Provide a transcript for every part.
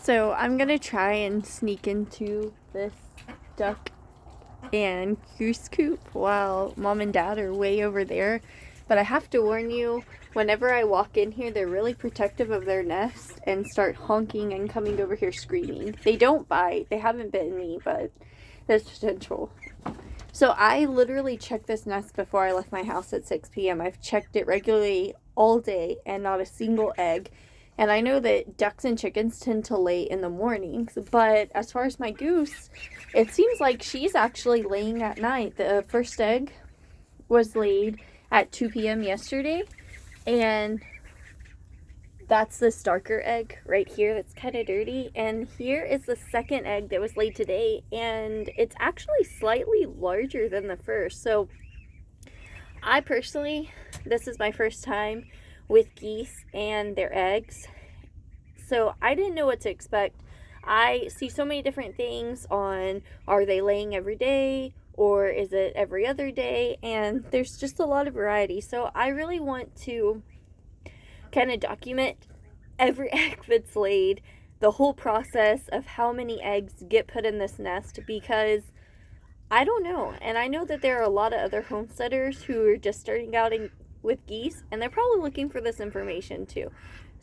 So I'm going to try and sneak into this duck and goose coop while mom and dad are way over there. But I have to warn you, whenever I walk in here, they're really protective of their nest and start honking and coming over here screaming. They don't bite. They haven't bitten me, but there's potential. So I literally checked this nest before I left my house at 6 p.m. I've checked it regularly all day and not a single egg. And I know that ducks and chickens tend to lay in the mornings, but as far as my goose, it seems like she's actually laying at night. The first egg was laid at 2 p.m. yesterday, and that's the starker egg right here that's kind of dirty. And here is the second egg that was laid today, and it's actually slightly larger than the first. So I personally, this is my first time with geese and their eggs, so I didn't know what to expect. I see so many different things on, are they laying every day or is it every other day, and there's just a lot of variety. So I really want to kind of document every egg that's laid, the whole process of how many eggs get put in this nest, because I don't know. And I know that there are a lot of other homesteaders who are just starting out with geese, and they're probably looking for this information too.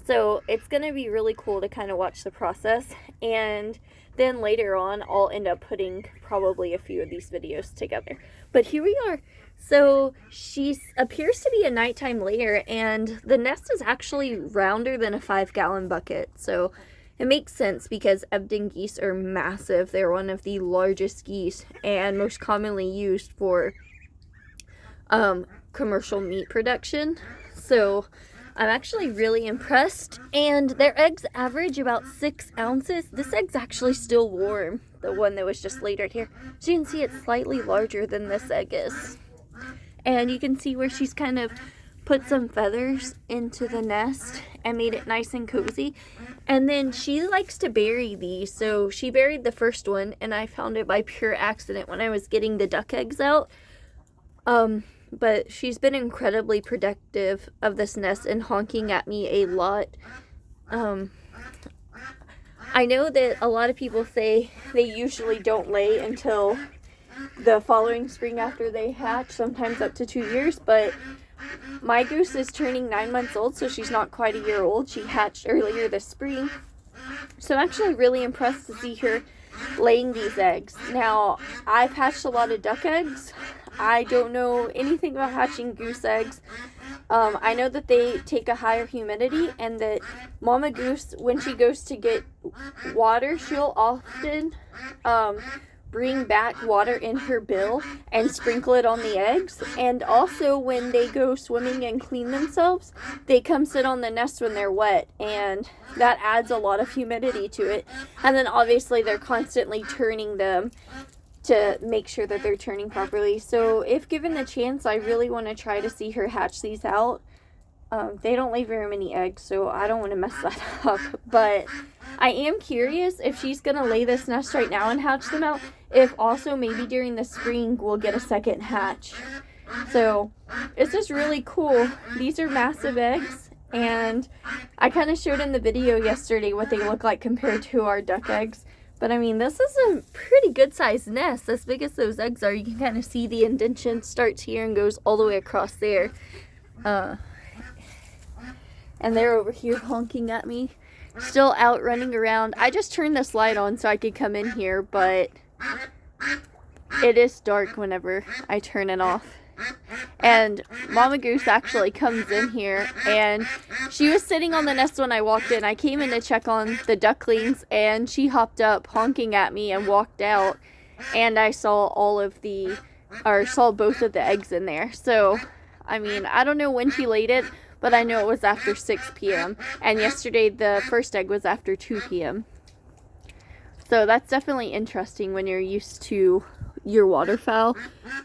So it's going to be really cool to kind of watch the process, and then later on I'll end up putting probably a few of these videos together. But here we are. So she appears to be a nighttime layer, and the nest is actually rounder than a 5-gallon bucket. So it makes sense because Embden geese are massive. They're one of the largest geese and most commonly used for commercial meat production. So I'm actually really impressed, and their eggs average about 6 ounces. This egg's actually still warm, the one that was just laid right here. So you can see it's slightly larger than this egg is. And you can see where she's kind of put some feathers into the nest and made it nice and cozy. And then she likes to bury these. So she buried the first one, and I found it by pure accident when I was getting the duck eggs out. But she's been incredibly protective of this nest and honking at me a lot. I know that a lot of people say they usually don't lay until the following spring after they hatch, sometimes up to 2 years, but my goose is turning 9 months old, so she's not quite a year old. She hatched earlier this spring. So I'm actually really impressed to see her laying these eggs. Now, I've hatched a lot of duck eggs. I don't know anything about hatching goose eggs. I know that they take a higher humidity, and that Mama Goose, when she goes to get water, she'll often bring back water in her bill and sprinkle it on the eggs. And also when they go swimming and clean themselves, they come sit on the nest when they're wet, and that adds a lot of humidity to it. And then obviously they're constantly turning them to make sure that they're turning properly. So if given the chance, I really want to try to see her hatch these out. They don't lay very many eggs, so I don't want to mess that up. But I am curious if she's going to lay this nest right now and hatch them out, if also maybe during the spring we'll get a second hatch. So it's just really cool. These are massive eggs, and I kind of showed in the video yesterday what they look like compared to our duck eggs. But I mean, this is a pretty good sized nest. As big as those eggs are, you can kind of see the indentation starts here and goes all the way across there. And they're over here honking at me, still out running around. I just turned this light on so I could come in here, but it is dark whenever I turn it off. And Mama Goose actually comes in here, and she was sitting on the nest when I walked in. I came in to check on the ducklings, and she hopped up honking at me and walked out, and I saw saw both of the eggs in there. So I mean, I don't know when she laid it, but I know it was after 6 p.m. and yesterday the first egg was after 2 p.m. So that's definitely interesting when you're used to your waterfowl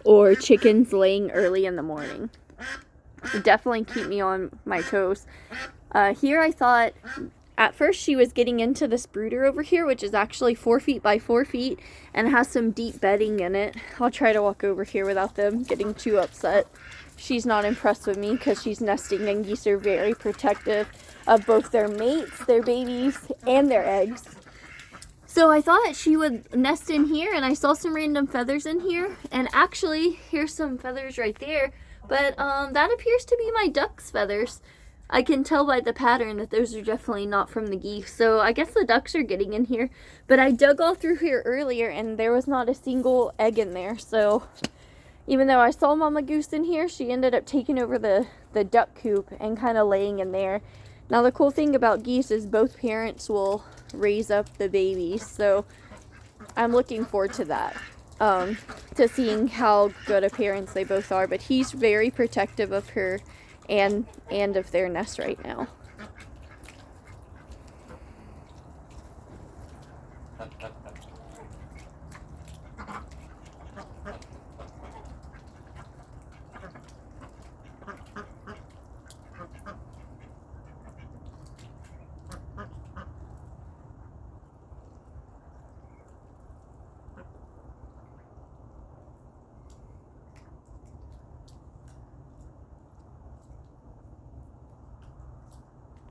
or chickens laying early in the morning. It definitely keep me on my toes. Here I thought at first she was getting into this brooder over here, which is actually 4 feet by 4 feet and has some deep bedding in it. I'll try to walk over here without them getting too upset. She's not impressed with me because she's nesting, and geese are very protective of both their mates, their babies, and their eggs. So I thought she would nest in here, and I saw some random feathers in here. And actually, here's some feathers right there. But that appears to be my duck's feathers. I can tell by the pattern that those are definitely not from the geese. So I guess the ducks are getting in here. But I dug all through here earlier, and there was not a single egg in there. So even though I saw Mama Goose in here, she ended up taking over the duck coop and kind of laying in there. Now the cool thing about geese is both parents will raise up the babies, so I'm looking forward to that, to seeing how good of parents they both are. But he's very protective of her and of their nest right now.